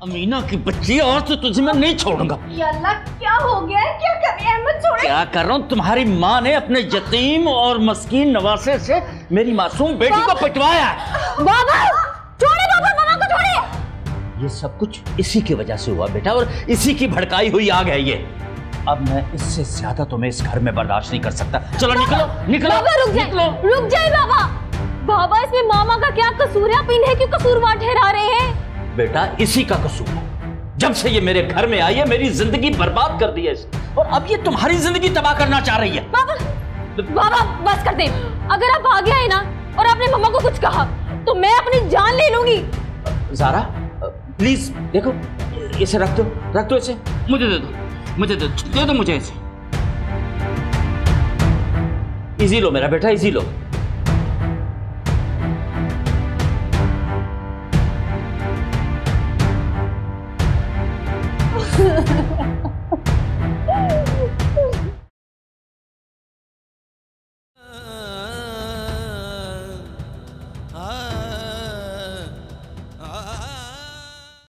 अमीना की बच्ची, और तो तुझे मैं नहीं छोड़ूंगा। अल्लाह, क्या हो गया है? क्या कर रही है? अहमद छोड़े। क्या कर रहा हूँ? तुम्हारी माँ ने अपने यतीम और मस्कीन नवासे से मेरी मासूम बेटी को पिटवाया। बाबा छोड़े, बाबा मामा को छोड़े। ये सब कुछ इसी की वजह से हुआ बेटा, और इसी की भड़काई हुई आग है ये। अब मैं इससे ज्यादा तुम्हें इस घर में बर्दाश्त नहीं कर सकता। चलो निकलो निकलो। बाबा रुक जाए बाबा। बाबा इसमें मामा का क्या कसूर है? आप इन्हें क्यों कसूरवार ठहरा रहे हैं? बेटा इसी का कसूर है। जब से ये मेरे घर में आई है मेरी जिंदगी बर्बाद कर दी है इसने, और अब ये तुम्हारी जिंदगी तबाह करना चाह रही है। बाबा बस कर दे। अगर आप आगे आए ना और आपने मम्मा को कुछ कहा तो मैं अपनी जान ले लूंगी। ज़ारा प्लीज देखो, इसे रख दो इसे। मुझे दे दो मुझे इसे। इजी लो मेरा बेटा, इजी लो।